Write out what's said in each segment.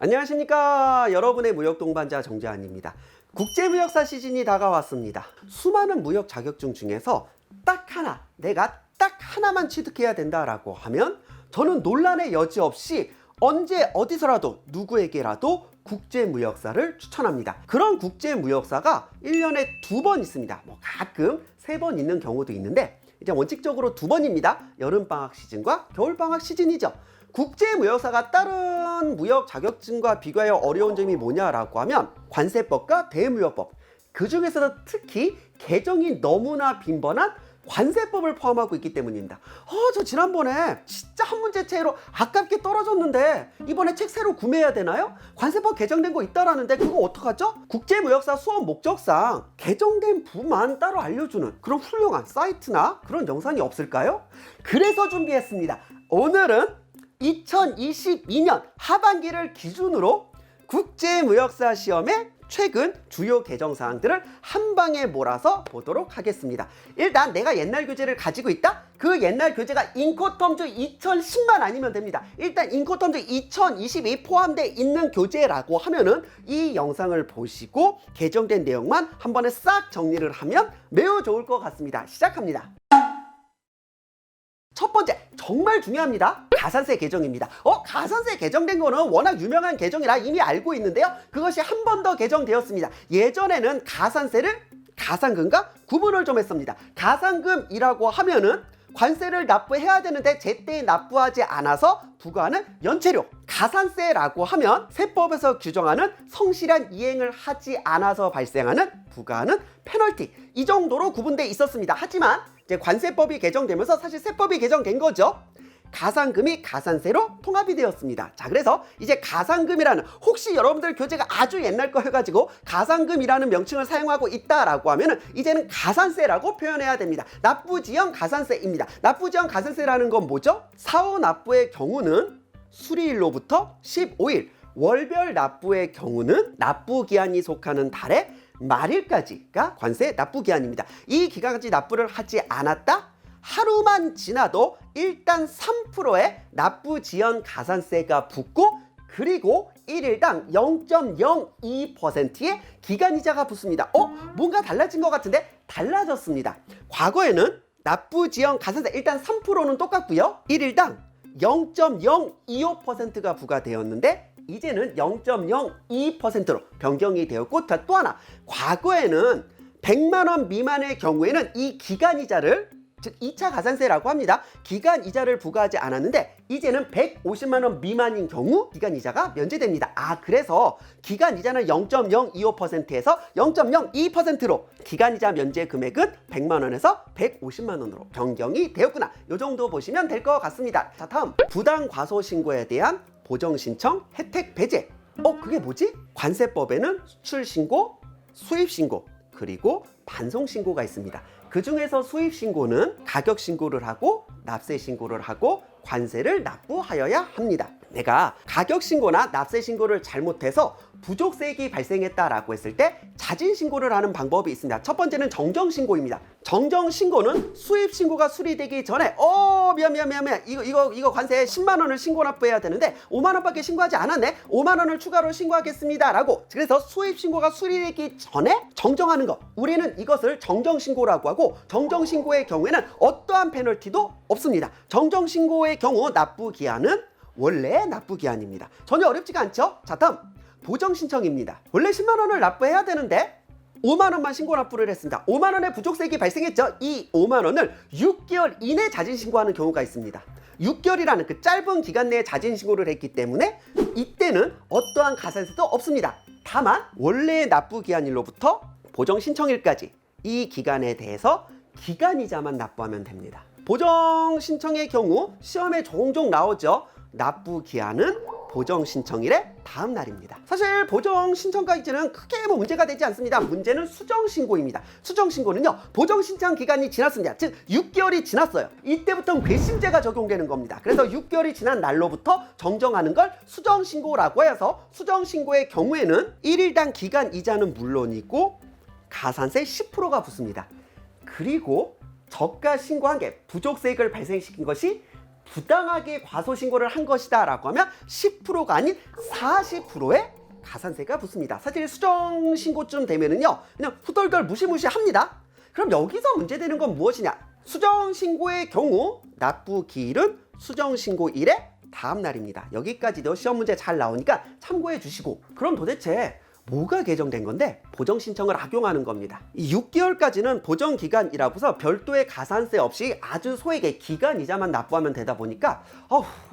안녕하십니까. 여러분의 무역 동반자 정재환입니다. 국제무역사 시즌이 다가왔습니다. 수많은 무역 자격증 중에서 딱 하나, 내가 딱 하나만 취득해야 된다라고 하면 저는 논란의 여지 없이 언제 어디서라도 누구에게라도 국제무역사를 추천합니다. 그런 국제무역사가 1년에 2번 있습니다. 가끔 3번 있는 경우도 있는데 이제 원칙적으로 2번입니다. 여름방학 시즌과 겨울방학 시즌이죠. 국제무역사가 다른 무역 자격증과 비교하여 어려운 점이 뭐냐라고 하면 관세법과 대무역법, 그 중에서도 특히 개정이 너무나 빈번한 관세법을 포함하고 있기 때문입니다. 저 지난번에 진짜 한 문제 차이로 아깝게 떨어졌는데 이번에 책 새로 구매해야 되나요? 관세법 개정된 거 있다라는데 그거 어떡하죠? 국제무역사 수업 목적상 개정된 부만 따로 알려주는 그런 훌륭한 사이트나 그런 영상이 없을까요? 그래서 준비했습니다. 오늘은 2022년 하반기를 기준으로 국제무역사 시험의 최근 주요 개정 사항들을 한 방에 몰아서 보도록 하겠습니다. 일단 내가 옛날 교재를 가지고 있다? 그 옛날 교재가 인코텀즈 2010만 아니면 됩니다. 일단 인코텀즈 2022 포함되어 있는 교재라고 하면은 이 영상을 보시고 개정된 내용만 한 번에 싹 정리를 하면 매우 좋을 것 같습니다. 시작합니다. 첫 번째, 정말 중요합니다. 가산세 개정입니다. 가산세 개정된 거는 워낙 유명한 개정이라 이미 알고 있는데요. 그것이 한 번 더 개정되었습니다. 예전에는 가산세를 가산금과 구분을 좀 했습니다. 가산금이라고 하면은 관세를 납부해야 되는데 제때 납부하지 않아서 부과하는 연체료. 가산세라고 하면 세법에서 규정하는 성실한 이행을 하지 않아서 발생하는 부과하는 페널티. 이 정도로 구분되어 있었습니다. 하지만 이제 관세법이 개정되면서 사실 세법이 개정된 거죠. 가산금이 가산세로 통합이 되었습니다. 자, 그래서 이제 가산금이라는, 혹시 여러분들 교재가 아주 옛날 거 해가지고 가산금이라는 명칭을 사용하고 있다라고 하면은 이제는 가산세라고 표현해야 됩니다. 납부지연 가산세입니다. 납부지연 가산세라는 건 뭐죠? 사후 납부의 경우는 수리일로부터 15일, 월별 납부의 경우는 납부기한이 속하는 달의 말일까지가 관세 납부기한입니다. 이 기간까지 납부를 하지 않았다? 하루만 지나도 일단 3%의 납부지연 가산세가 붙고, 그리고 1일당 0.02%의 기간이자가 붙습니다. 뭔가 달라진 것 같은데? 달라졌습니다. 과거에는 납부지연 가산세 일단 3%는 똑같고요. 1일당 0.025%가 부과되었는데 이제는 0.02%로 변경이 되었고, 또 하나, 과거에는 100만 원 미만의 경우에는 이 기간이자를, 즉 2차 가산세라고 합니다. 기간이자를 부과하지 않았는데 이제는 150만 원 미만인 경우 기간이자가 면제됩니다. 그래서 기간이자는 0.025%에서 0.02%로 기간이자 면제 금액은 100만 원에서 150만 원으로 변경이 되었구나. 이 정도 보시면 될 것 같습니다. 자, 다음, 부당과소신고에 대한 보정신청 혜택 배제. 그게 뭐지? 관세법에는 수출신고, 수입신고, 그리고 반송신고가 있습니다. 그 중에서 수입신고는 가격신고를 하고 납세신고를 하고 관세를 납부하여야 합니다. 내가 가격신고나 납세신고를 잘못해서 부족세액이 발생했다라고 했을 때 자진신고를 하는 방법이 있습니다. 첫 번째는 정정신고입니다. 정정신고는 수입신고가 수리되기 전에 미안 이거 관세 10만 원을 신고 납부해야 되는데 5만 원밖에 신고하지 않았네. 5만 원을 추가로 신고하겠습니다 라고. 그래서 수입신고가 수리되기 전에 정정하는 것, 우리는 이것을 정정신고라고 하고, 정정신고의 경우에는 어떠한 페널티도 없습니다. 정정신고의 경우 납부기한은 원래 납부기한입니다. 전혀 어렵지가 않죠? 자, 다음, 보정신청입니다. 원래 10만 원을 납부해야 되는데 5만 원만 신고 납부를 했습니다. 5만 원의 부족세액이 발생했죠. 이 5만 원을 6개월 이내 자진신고하는 경우가 있습니다. 6개월이라는 그 짧은 기간 내에 자진신고를 했기 때문에 이때는 어떠한 가산세도 없습니다. 다만 원래의 납부기한일로부터 보정신청일까지 이 기간에 대해서 기간이자만 납부하면 됩니다. 보정신청의 경우 시험에 종종 나오죠. 납부기한은 보정신청일의 다음 날입니다. 사실 보정신청까지는 크게 문제가 되지 않습니다. 문제는 수정신고입니다. 수정신고는요, 보정신청 기간이 지났습니다. 즉 6개월이 지났어요. 이때부터는 괘씸죄가 적용되는 겁니다. 그래서 6개월이 지난 날로부터 정정하는 걸 수정신고라고 해서, 수정신고의 경우에는 1일당 기간 이자는 물론이고 가산세 10%가 붙습니다. 그리고 저가 신고한 게 부족세액을 발생시킨 것이 부당하게 과소신고를 한 것이다 라고 하면 10%가 아닌 40%의 가산세가 붙습니다. 사실 수정신고쯤 되면은요 그냥 후덜덜 무시무시합니다. 그럼 여기서 문제되는 건 무엇이냐? 수정신고의 경우 납부기일은 수정신고일의 다음 날입니다. 여기까지도 시험 문제 잘 나오니까 참고해 주시고, 그럼 도대체 뭐가 개정된 건데 보정 신청을 악용하는 겁니다. 이 6개월까지는 보정 기간이라고서 별도의 가산세 없이 아주 소액의 기간 이자만 납부하면 되다 보니까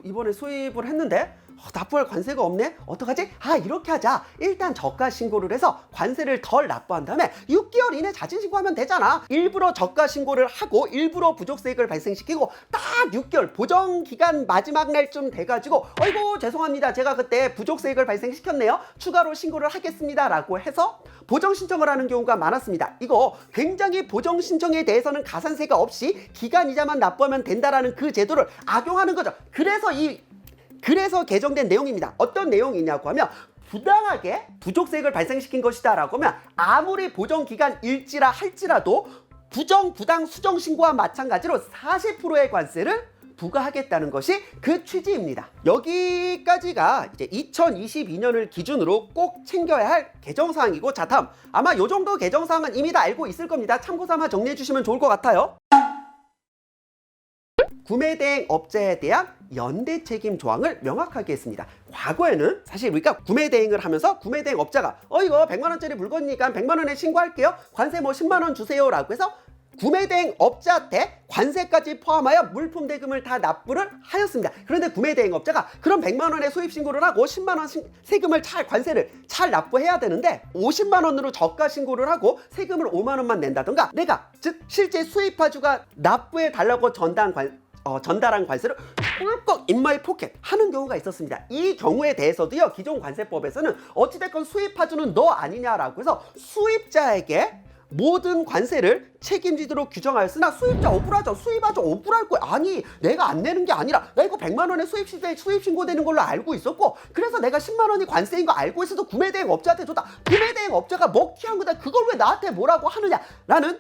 이번에 수입을 했는데 납부할 관세가 없네? 어떡하지? 이렇게 하자. 일단 저가 신고를 해서 관세를 덜 납부한 다음에 6개월 이내 자진 신고하면 되잖아. 일부러 저가 신고를 하고 일부러 부족세액을 발생시키고 딱 6개월 보정 기간 마지막 날쯤 돼가지고 어이구 죄송합니다. 제가 그때 부족세액을 발생시켰네요. 추가로 신고를 하겠습니다. 라고 해서 보정 신청을 하는 경우가 많았습니다. 이거 굉장히 보정 신청에 대해서는 가산세가 없이 기간 이자만 납부하면 된다라는 그 제도를 악용하는 거죠. 그래서 개정된 내용입니다. 어떤 내용이냐고 하면 부당하게 부족세액을 발생시킨 것이다 라고 하면 아무리 보정기간 일지라 할지라도 부당 수정신고와 마찬가지로 40%의 관세를 부과하겠다는 것이 그 취지입니다. 여기까지가 이제 2022년을 기준으로 꼭 챙겨야 할 개정사항이고, 자 다음 아마 요 정도 개정사항은 이미 다 알고 있을 겁니다. 참고 삼아 정리해 주시면 좋을 것 같아요. 구매대행 업자에 대한 연대 책임 조항을 명확하게 했습니다. 과거에는 사실 우리가 구매대행을 하면서 구매대행 업자가 이거 100만원짜리 물건이니까 100만원에 신고할게요. 관세 10만원 주세요 라고 해서 구매대행 업자한테 관세까지 포함하여 물품 대금을 다 납부를 하였습니다. 그런데 구매대행 업자가 그럼 100만원에 수입 신고를 하고 10만원 세금을 관세를 잘 납부해야 되는데 50만원으로 저가 신고를 하고 세금을 5만원만 낸다던가, 내가 즉 실제 수입하주가 납부해 달라고 전달한 관세를 꿀꺽 in my pocket 하는 경우가 있었습니다. 이 경우에 대해서도요 기존 관세법에서는 어찌됐건 수입하주는 너 아니냐라고 해서 수입자에게 모든 관세를 책임지도록 규정하였으나 수입자 억울하죠. 수입하죠. 억울할 거야. 아니 내가 안 내는 게 아니라 나 이거 100만원에 수입 신고되는 걸로 알고 있었고, 그래서 내가 10만원이 관세인 거 알고 있어도 구매대행 업자한테 줬다. 구매대행 업자가 먹튀 한 거다. 그걸 왜 나한테 뭐라고 하느냐 라는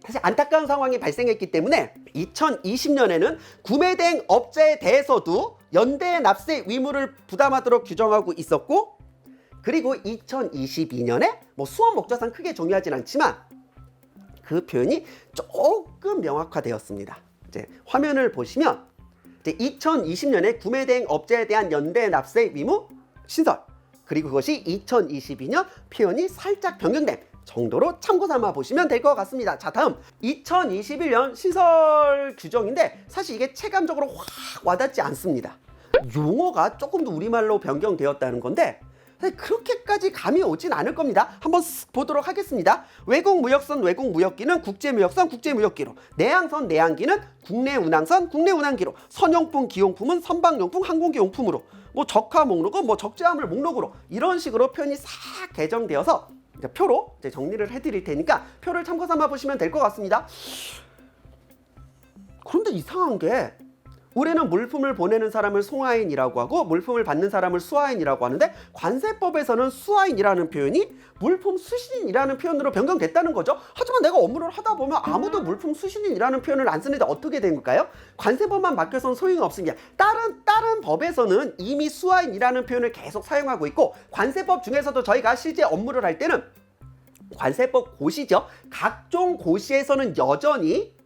사실 안타까운 상황이 발생했기 때문에 2020년에는 구매대행 업자에 대해서도 연대 납세 의무를 부담하도록 규정하고 있었고, 그리고 2022년에 수업 목적상 크게 중요하진 않지만 그 표현이 조금 명확화되었습니다. 이제 화면을 보시면 이제 2020년에 구매대행 업자에 대한 연대 납세 의무 신설, 그리고 그것이 2022년 표현이 살짝 변경된 정도로 참고 삼아 보시면 될 것 같습니다. 자 다음 2021년 신설 규정인데 사실 이게 체감적으로 확 와닿지 않습니다. 용어가 조금 더 우리말로 변경되었다는 건데 사실 그렇게까지 감이 오진 않을 겁니다. 한번 보도록 하겠습니다. 외국무역선 외국무역기는 국제무역선 국제무역기로, 내항선 내항기는 국내운항선 국내운항기로, 선용품 기용품은 선박용품 항공기용품으로, 적화 목록은 적재화물 목록으로, 이런 식으로 표현이 싹 개정되어서 이제 표로 이제 정리를 해드릴 테니까 표를 참고 삼아 보시면 될 것 같습니다. 그런데 이상한 게 올해는 물품을 보내는 사람을 송하인이라고 하고 물품을 받는 사람을 수하인이라고 하는데 관세법에서는 수하인이라는 표현이 물품 수신인이라는 표현으로 변경됐다는 거죠. 하지만 내가 업무를 하다 보면 아무도 물품 수신인이라는 표현을 안 쓰는데 어떻게 된 걸까요? 관세법만 바뀌어서는 소용이 없습니다. 다른 법에서는 이미 수하인이라는 표현을 계속 사용하고 있고, 관세법 중에서도 저희가 실제 업무를 할 때는 관세법 고시죠. 각종 고시에서는 여전히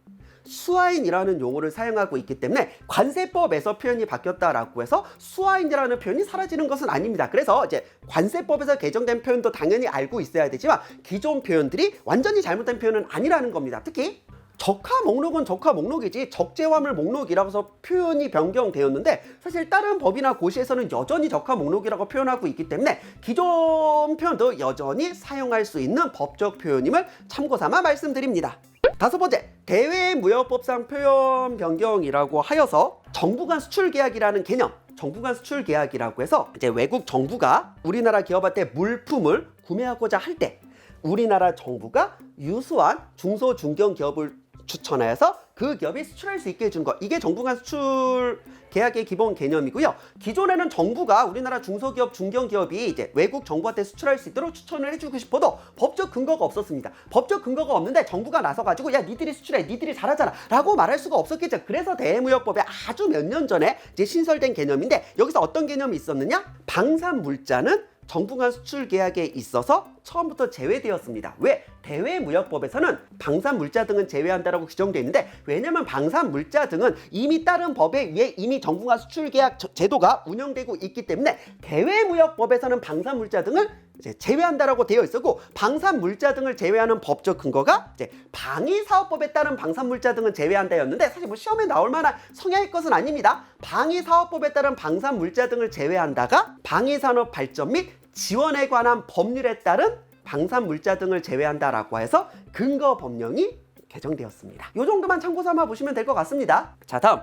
수하인이라는 용어를 사용하고 있기 때문에 관세법에서 표현이 바뀌었다라고 해서 수하인이라는 표현이 사라지는 것은 아닙니다. 그래서 이제 관세법에서 개정된 표현도 당연히 알고 있어야 되지만 기존 표현들이 완전히 잘못된 표현은 아니라는 겁니다. 특히 적화 목록은 적화 목록이지 적재화물 목록이라고 해서 표현이 변경되었는데 사실 다른 법이나 고시에서는 여전히 적화 목록이라고 표현하고 있기 때문에 기존 표현도 여전히 사용할 수 있는 법적 표현임을 참고 삼아 말씀드립니다. 다섯 번째, 대외무역법상 표현 변경이라고 하여서 정부 간 수출 계약이라는 개념, 정부 간 수출 계약이라고 해서 이제 외국 정부가 우리나라 기업한테 물품을 구매하고자 할 때 우리나라 정부가 유수한 중소 중견 기업을 추천하여서 그 기업이 수출할 수 있게 해준 거, 이게 정부 간 수출 계약의 기본 개념이고요. 기존에는 정부가 우리나라 중소기업, 중견기업이 이제 외국 정부한테 수출할 수 있도록 추천을 해주고 싶어도 법적 근거가 없었습니다. 법적 근거가 없는데 정부가 나서가지고 야 니들이 수출해, 니들이 잘하잖아 라고 말할 수가 없었겠죠. 그래서 대외무역법에 아주 몇 년 전에 이제 신설된 개념인데, 여기서 어떤 개념이 있었느냐? 방산물자는 정부 간 수출 계약에 있어서 처음부터 제외되었습니다. 왜? 대외무역법에서는 방산물자 등은 제외한다라고 규정되어 있는데, 왜냐면 방산물자 등은 이미 다른 법에 의해 이미 정부 간 수출 계약 제도가 운영되고 있기 때문에 대외무역법에서는 방산물자 등을 이제 제외한다라고 되어 있었고, 방산물자 등을 제외하는 법적 근거가 이제 방위사업법에 따른 방산물자 등은 제외한다였는데, 사실 뭐 시험에 나올 만한 성향의 것은 아닙니다. 방위사업법에 따른 방산물자 등을 제외한다가 방위산업 발전 및 지원에 관한 법률에 따른 방산물자 등을 제외한다라고 해서 근거 법령이 개정되었습니다. 이 정도만 참고 삼아 보시면 될 것 같습니다. 자, 다음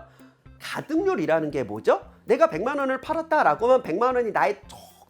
가등률이라는 게 뭐죠? 내가 100만 원을 팔았다라고 하면 100만 원이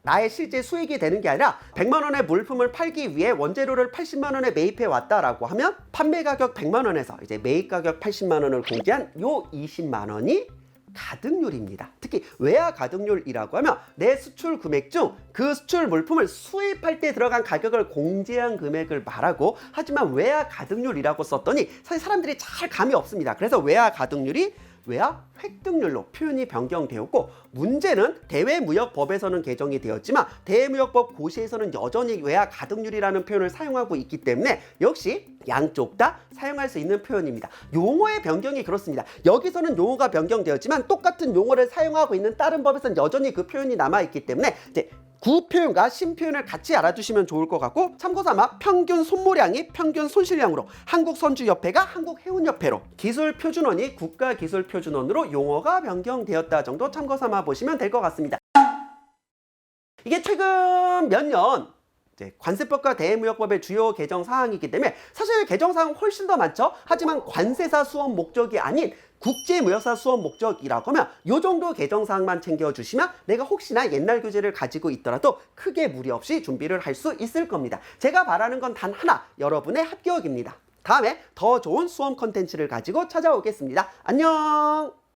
나의 실제 수익이 되는 게 아니라 100만 원의 물품을 팔기 위해 원재료를 80만 원에 매입해 왔다라고 하면 판매 가격 100만 원에서 이제 매입 가격 80만 원을 공제한 요 20만 원이 가등률입니다. 특히 외화 가등률이라고 하면 내 수출 금액 중 그 수출 물품을 수입할 때 들어간 가격을 공제한 금액을 말하고, 하지만 외화 가등률이라고 썼더니 사실 사람들이 잘 감이 없습니다. 그래서 외화 가등률이 외화 획득률로 표현이 변경되었고, 문제는 대외무역법에서는 개정이 되었지만 대외무역법 고시에서는 여전히 외화 가등률이라는 표현을 사용하고 있기 때문에 역시 양쪽 다 사용할 수 있는 표현입니다. 용어의 변경이 그렇습니다. 여기서는 용어가 변경되었지만 똑같은 용어를 사용하고 있는 다른 법에서는 여전히 그 표현이 남아있기 때문에 이제 구표현과 신표현을 같이 알아두시면 좋을 것 같고, 참고삼아 평균 손모량이 평균 손실량으로 한국선주협회가 한국해운협회로, 기술표준원이 국가기술표준원으로 용어가 변경되었다 정도 참고삼아 보시면 될 것 같습니다. 이게 최근 몇 년 관세법과 대외무역법의 주요 개정 사항이기 때문에 사실 개정 사항은 훨씬 더 많죠. 하지만 관세사 수업 목적이 아닌 국제무역사 수업 목적이라고 하면 이 정도 개정 사항만 챙겨주시면 내가 혹시나 옛날 교재를 가지고 있더라도 크게 무리 없이 준비를 할 수 있을 겁니다. 제가 바라는 건 단 하나, 여러분의 합격입니다. 다음에 더 좋은 수험 컨텐츠를 가지고 찾아오겠습니다. 안녕!